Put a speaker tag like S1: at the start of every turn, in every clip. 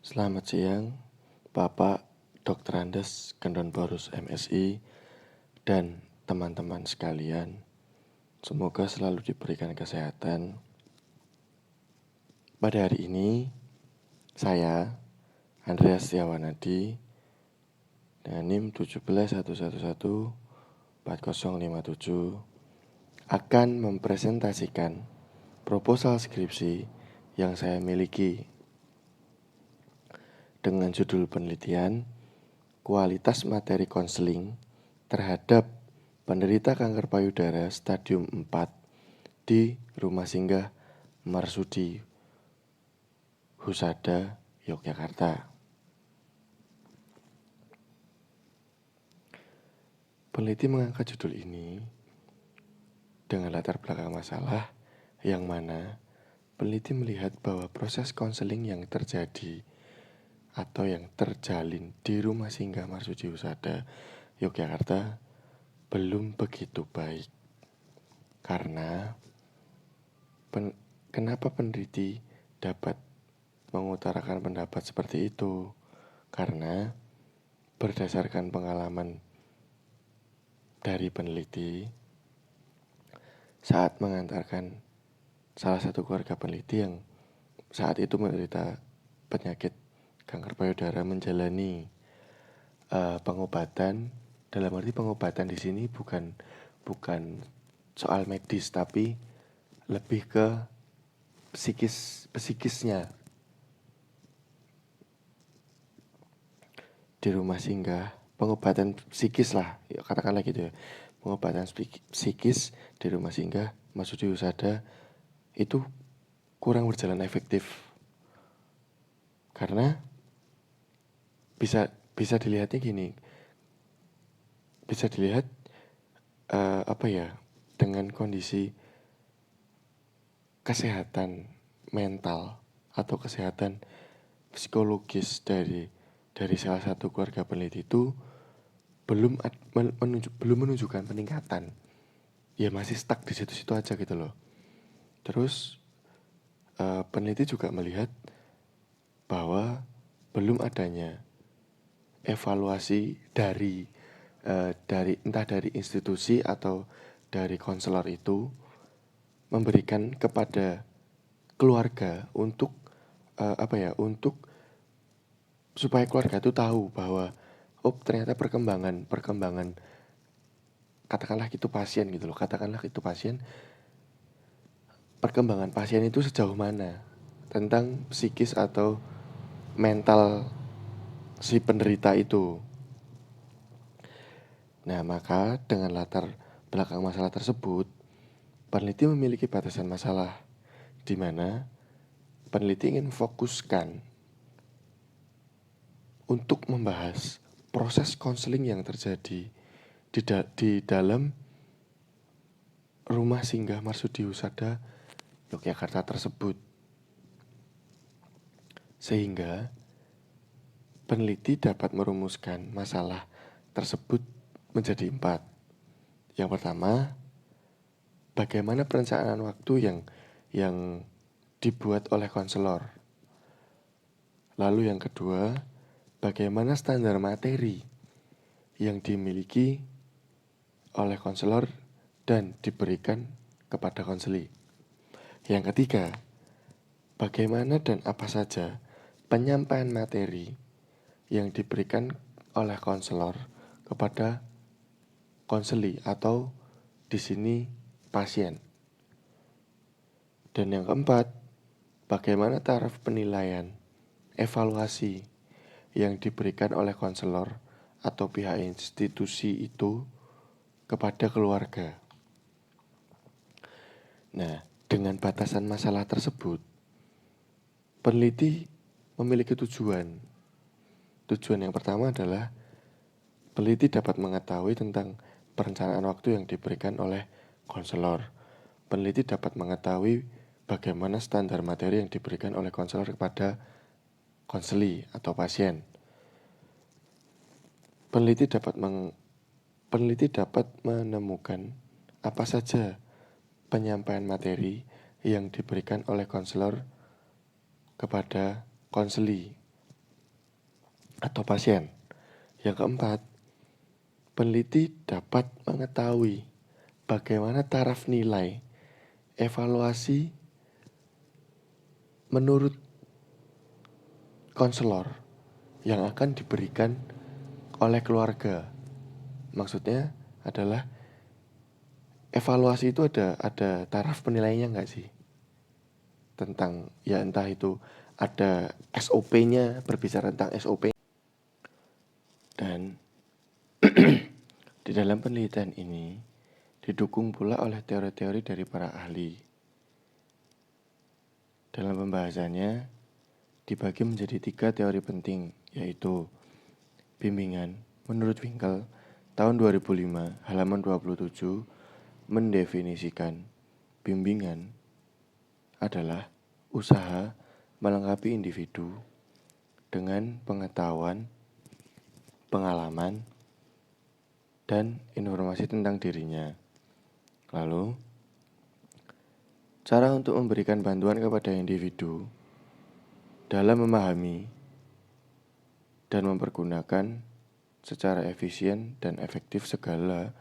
S1: Selamat siang, Bapak Dr. Andes Gendon Borus MSI dan teman-teman sekalian. Semoga selalu diberikan kesehatan. Pada hari ini, saya, Andreas Setiawanadi, dengan NIM 171114057 akan mempresentasikan proposal skripsi yang saya miliki dengan judul penelitian kualitas materi konseling terhadap penderita kanker payudara stadium 4 di Rumah Singgah Marsudi Husada, Yogyakarta. Peneliti mengangkat judul ini dengan latar belakang masalah yang mana peneliti melihat bahwa proses konseling yang terjadi atau yang terjalin di Rumah Singgah Marsudi Husada, Yogyakarta belum begitu baik. Karena kenapa peneliti dapat mengutarakan pendapat seperti itu? Karena berdasarkan pengalaman dari peneliti saat mengantarkan salah satu keluarga peneliti yang saat itu menderita penyakit kanker payudara menjalani pengobatan. Dalam arti pengobatan di sini bukan soal medis, tapi lebih ke psikisnya. Di rumah singgah, pengobatan psikis lah, ya katakanlah gitu ya. Pengobatan psikis di rumah singgah Marsudi Husada itu kurang berjalan efektif. Karena bisa dilihatnya gini. Bisa dilihat dengan kondisi kesehatan mental atau kesehatan psikologis dari salah satu keluarga peneliti itu belum menunjukkan peningkatan. Ya masih stuck di situ-situ aja gitu loh. Terus peneliti juga melihat bahwa belum adanya evaluasi dari entah dari institusi atau dari konselor itu memberikan kepada keluarga untuk untuk supaya keluarga itu tahu bahwa ternyata perkembangan katakanlah itu pasien gitu loh. Perkembangan pasien itu sejauh mana tentang psikis atau mental si penderita itu. Nah, maka dengan latar belakang masalah tersebut, peneliti memiliki batasan masalah di mana peneliti ingin fokuskan untuk membahas proses konseling yang terjadi di dalam Rumah Singgah Marsudi Husada, Yogyakarta tersebut. Sehingga peneliti dapat merumuskan masalah tersebut menjadi 4. Yang pertama, bagaimana perencanaan waktu yang dibuat oleh konselor. Lalu yang kedua, bagaimana standar materi yang dimiliki oleh konselor dan diberikan kepada konseli. Yang ketiga, bagaimana dan apa saja penyampaian materi yang diberikan oleh konselor kepada konseli atau di sini pasien. Dan yang keempat, bagaimana taraf penilaian evaluasi yang diberikan oleh konselor atau pihak institusi itu kepada keluarga. Nah, dengan batasan masalah tersebut, peneliti memiliki tujuan. Tujuan yang pertama adalah peneliti dapat mengetahui tentang perencanaan waktu yang diberikan oleh konselor. Peneliti dapat mengetahui bagaimana standar materi yang diberikan oleh konselor kepada konseli atau pasien. Peneliti dapat menemukan apa saja penyampaian materi yang diberikan oleh konselor kepada konseli atau pasien. Yang keempat, peneliti dapat mengetahui bagaimana taraf nilai evaluasi menurut konselor yang akan diberikan oleh keluarga. Maksudnya adalah evaluasi itu ada taraf penilaiannya nggak sih? Tentang ya entah itu ada SOP-nya, berbicara tentang SOP. Dan di dalam penelitian ini didukung pula oleh teori-teori dari para ahli. Dalam pembahasannya dibagi menjadi 3 teori penting, yaitu bimbingan menurut Winkel tahun 2005 halaman 27 mendefinisikan bimbingan adalah usaha melengkapi individu dengan pengetahuan, pengalaman, dan informasi tentang dirinya. Lalu, cara untuk memberikan bantuan kepada individu dalam memahami dan mempergunakan secara efisien dan efektif segala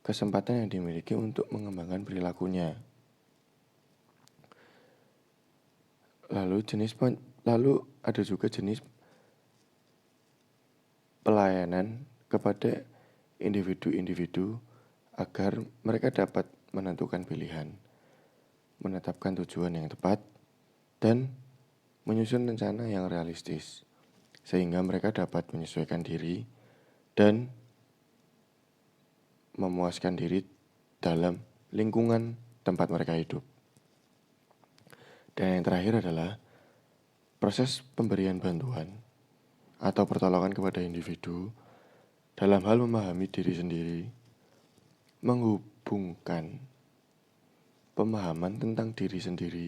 S1: kesempatan yang dimiliki untuk mengembangkan perilakunya. Lalu ada juga jenis pelayanan kepada individu-individu agar mereka dapat menentukan pilihan, menetapkan tujuan yang tepat, dan menyusun rencana yang realistis, sehingga mereka dapat menyesuaikan diri dan memuaskan diri dalam lingkungan tempat mereka hidup. Dan yang terakhir adalah proses pemberian bantuan atau pertolongan kepada individu dalam hal memahami diri sendiri, menghubungkan pemahaman tentang diri sendiri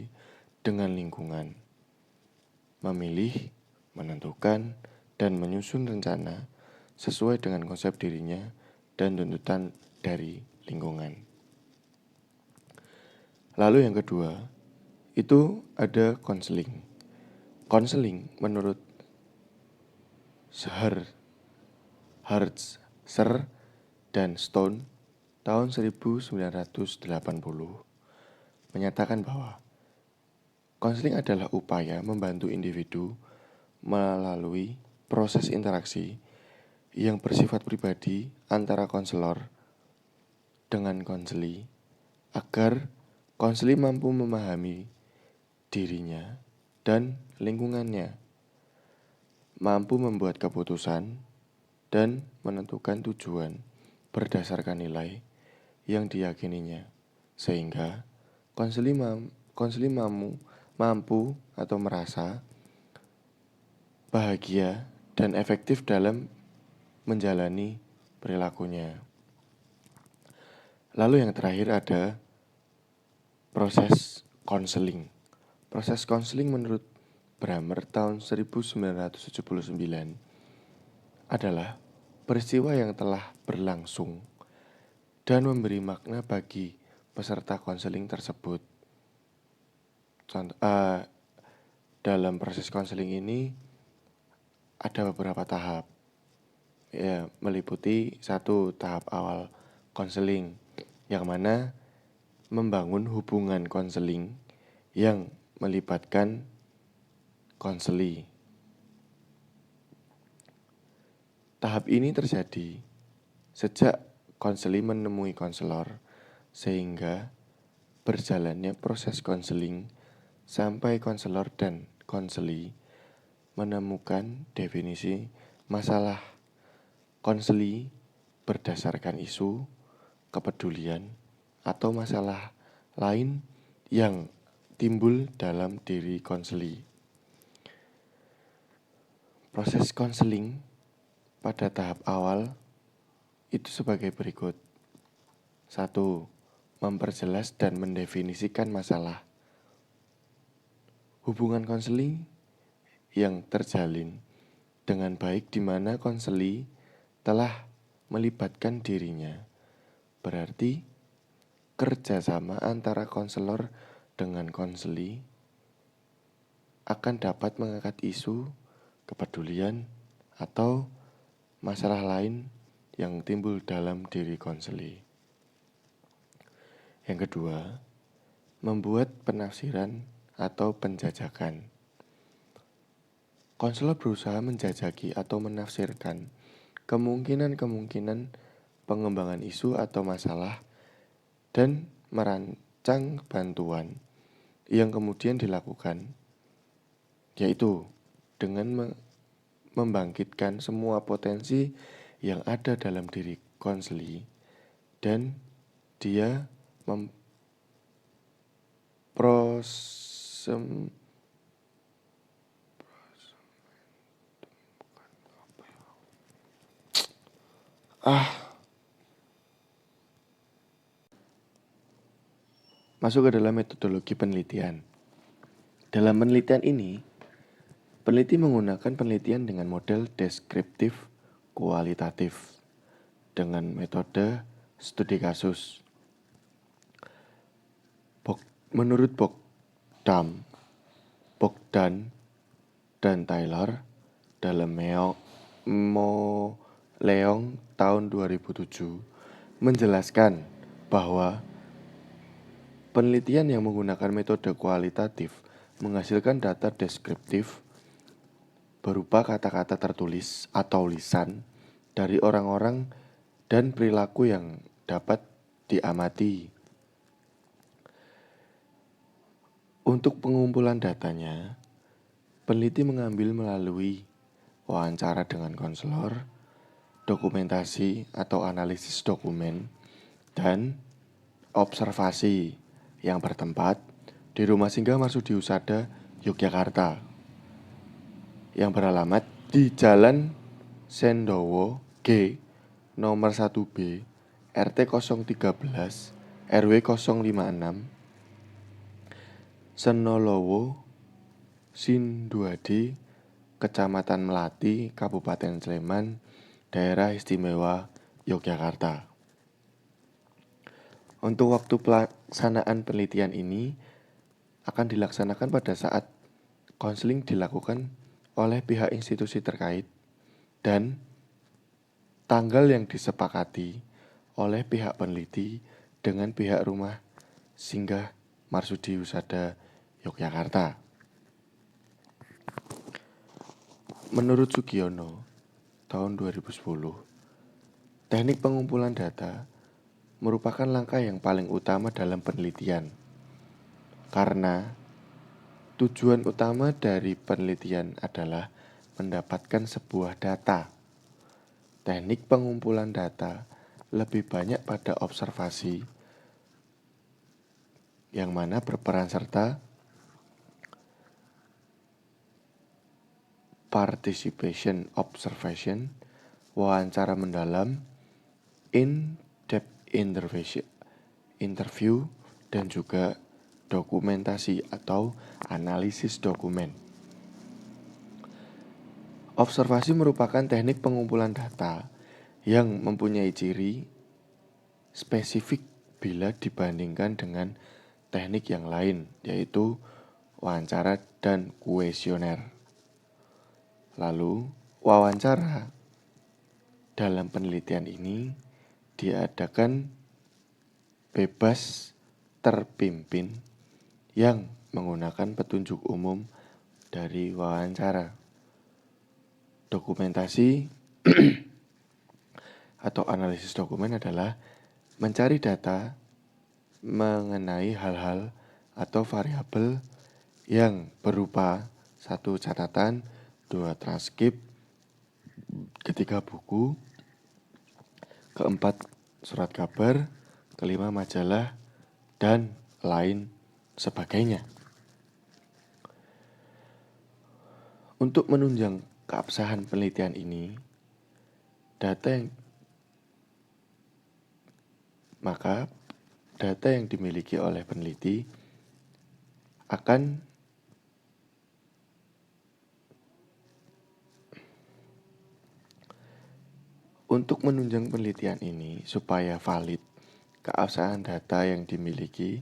S1: dengan lingkungan, memilih, menentukan, dan menyusun rencana sesuai dengan konsep dirinya dan tuntutan dari lingkungan. Lalu yang kedua, itu ada konseling. Konseling menurut Hertzer dan Stone tahun 1980 menyatakan bahwa konseling adalah upaya membantu individu melalui proses interaksi yang bersifat pribadi antara konselor dengan konseli agar konseli mampu memahami dirinya dan lingkungannya, mampu membuat keputusan dan menentukan tujuan berdasarkan nilai yang diyakininya, sehingga konseli mampu atau merasa bahagia dan efektif dalam menjalani perilakunya. Lalu yang terakhir ada proses konseling. Proses konseling menurut Brammer tahun 1979 adalah peristiwa yang telah berlangsung dan memberi makna bagi peserta konseling tersebut. Dalam proses konseling ini ada beberapa tahap. Ya, meliputi 1 tahap awal konseling, yang mana membangun hubungan konseling yang melibatkan konseli. Tahap ini terjadi sejak konseli menemui konselor, sehingga berjalannya proses konseling sampai konselor dan konseli menemukan definisi masalah konseli berdasarkan isu, kepedulian, atau masalah lain yang timbul dalam diri konseli. Proses konseling pada tahap awal itu sebagai berikut. 1. Memperjelas dan mendefinisikan masalah. Hubungan konseling yang terjalin dengan baik di mana konseli telah melibatkan dirinya. Berarti kerjasama antara konselor dengan konseli akan dapat mengangkat isu, kepedulian, atau masalah lain yang timbul dalam diri konseli. Yang kedua, membuat penafsiran atau penjajakan. Konselor berusaha menjajaki atau menafsirkan kemungkinan-kemungkinan pengembangan isu atau masalah dan merancang bantuan yang kemudian dilakukan, yaitu dengan membangkitkan semua potensi yang ada dalam diri konseli dan dia masuk ke dalam metodologi penelitian. Dalam penelitian ini, peneliti menggunakan penelitian dengan model deskriptif kualitatif dengan metode studi kasus. Menurut Bogdan dan Taylor dalam Leong tahun 2007 menjelaskan bahwa penelitian yang menggunakan metode kualitatif menghasilkan data deskriptif berupa kata-kata tertulis atau lisan dari orang-orang dan perilaku yang dapat diamati. Untuk pengumpulan datanya, peneliti mengambil melalui wawancara dengan konselor, dokumentasi atau analisis dokumen, dan observasi yang bertempat di Rumah Singgah Marsudi Husada, Yogyakarta, yang beralamat di Jalan Sendowo G nomor 1B RT 013 RW 056 Senolowo Sinduadi, Kecamatan Melati, Kabupaten Sleman, Daerah Istimewa Yogyakarta. Untuk waktu pelaksanaan penelitian ini akan dilaksanakan pada saat konseling dilakukan oleh pihak institusi terkait dan tanggal yang disepakati oleh pihak peneliti dengan pihak Rumah Singgah Marsudi Husada Yogyakarta. Menurut Sugiono, tahun 2010, teknik pengumpulan data merupakan langkah yang paling utama dalam penelitian. Karena tujuan utama dari penelitian adalah mendapatkan sebuah data. Teknik pengumpulan data lebih banyak pada observasi, yang mana berperan serta participation observation, wawancara mendalam, in-depth interview, dan juga dokumentasi atau analisis dokumen. Observasi merupakan teknik pengumpulan data yang mempunyai ciri spesifik bila dibandingkan dengan teknik yang lain, yaitu wawancara dan kuesioner. Lalu, wawancara dalam penelitian ini diadakan bebas terpimpin yang menggunakan petunjuk umum dari wawancara. Dokumentasi atau analisis dokumen adalah mencari data mengenai hal-hal atau variabel yang berupa 1. Catatan, 2. Transkrip, 3. Buku, 4. Surat kabar, 5. Majalah, dan lain sebagainya. Untuk menunjang keabsahan penelitian ini, data yang dimiliki oleh peneliti akan untuk menunjang penelitian ini supaya valid keabsahan data yang dimiliki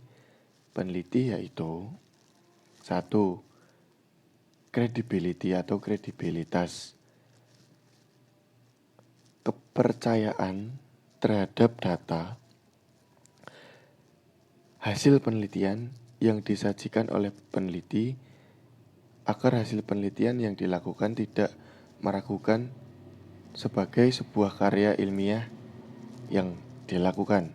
S1: peneliti, yaitu 1. Credibility atau kredibilitas. kepercayaan terhadap data, hasil penelitian yang disajikan oleh peneliti, agar hasil penelitian yang dilakukan tidak meragukan sebagai sebuah karya ilmiah yang dilakukan.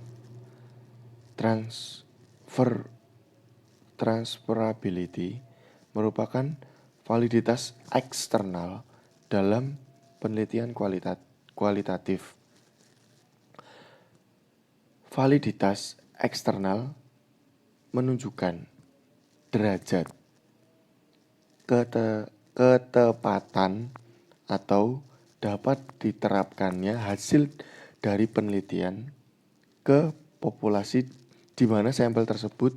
S1: Transferability merupakan validitas eksternal dalam penelitian kualitatif. Validitas eksternal menunjukkan derajat ketepatan atau dapat diterapkannya hasil dari penelitian ke populasi di mana sampel tersebut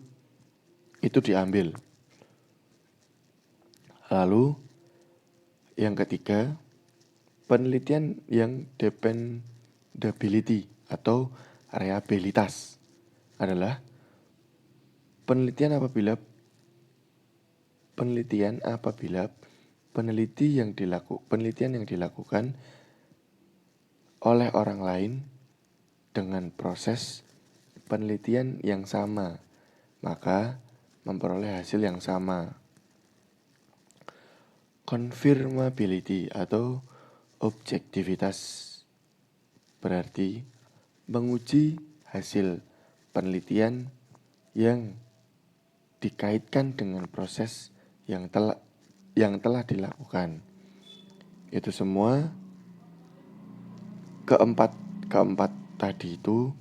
S1: itu diambil. Lalu yang ketiga, penelitian yang dependability atau reliabilitas adalah penelitian apabila penelitian yang dilakukan oleh orang lain dengan proses penelitian yang sama, maka memperoleh hasil yang sama. Confirmability atau objektivitas berarti menguji hasil penelitian yang dikaitkan dengan proses yang telah dilakukan. Itu semua keempat tadi itu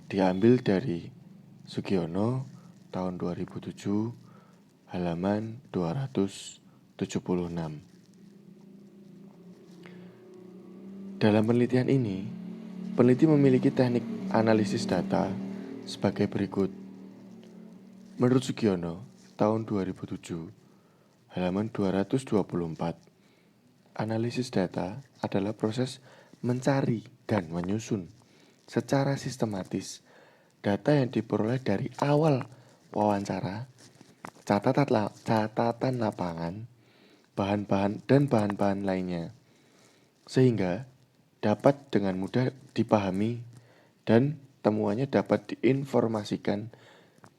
S1: diambil dari Sugiono tahun 2007 halaman 276. Dalam penelitian ini, peneliti memiliki teknik analisis data sebagai berikut. Menurut Sugiono tahun 2007 halaman 224, analisis data adalah proses mencari dan menyusun secara sistematis data yang diperoleh dari awal wawancara, catatan lapangan, bahan-bahan lainnya, sehingga dapat dengan mudah dipahami dan temuannya dapat diinformasikan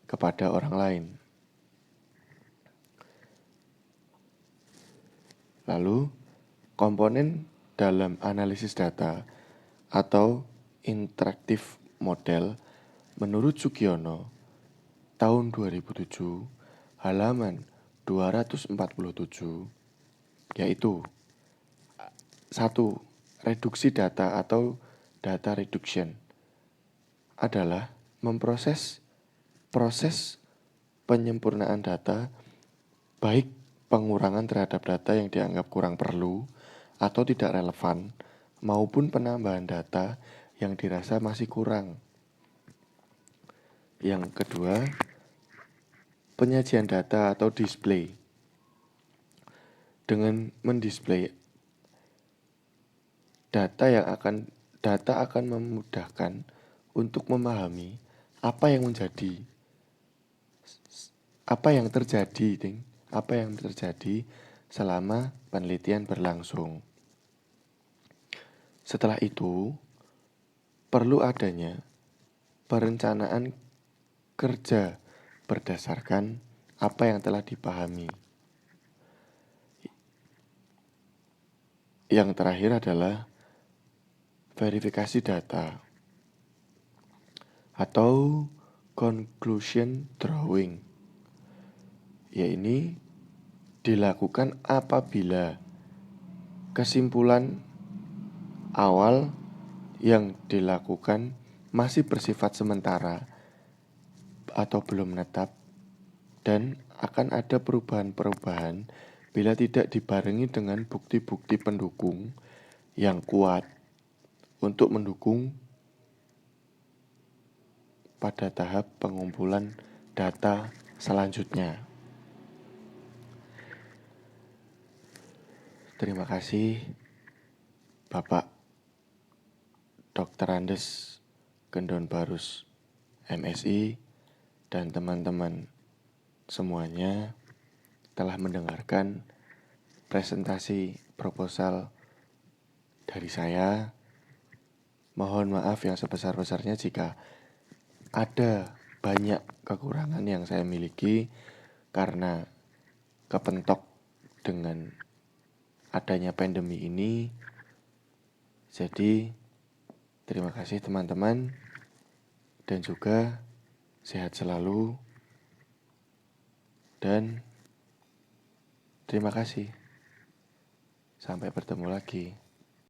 S1: kepada orang lain. Lalu, komponen dalam analisis data atau interaktif model menurut Sugiono tahun 2007 halaman 247 yaitu 1. Reduksi data atau data reduction adalah proses penyempurnaan data, baik pengurangan terhadap data yang dianggap kurang perlu atau tidak relevan, maupun penambahan data yang dirasa masih kurang. Yang kedua, penyajian data atau display. Dengan mendisplay data akan memudahkan untuk memahami apa yang terjadi selama penelitian berlangsung. Setelah itu, perlu adanya perencanaan kerja berdasarkan apa yang telah dipahami. Yang terakhir adalah verifikasi data atau conclusion drawing. Ini dilakukan apabila kesimpulan awal yang dilakukan masih bersifat sementara atau belum menetap dan akan ada perubahan-perubahan bila tidak dibarengi dengan bukti-bukti pendukung yang kuat untuk mendukung pada tahap pengumpulan data selanjutnya. Terima kasih Bapak Dr. Andes Gendon Barus, MSI, dan teman-teman semuanya telah mendengarkan presentasi proposal dari saya Mohon maaf yang sebesar-besarnya jika ada banyak kekurangan yang saya miliki karena kepentok dengan adanya pandemi ini. Jadi, terima kasih teman-teman, dan juga sehat selalu, dan terima kasih. Sampai bertemu lagi.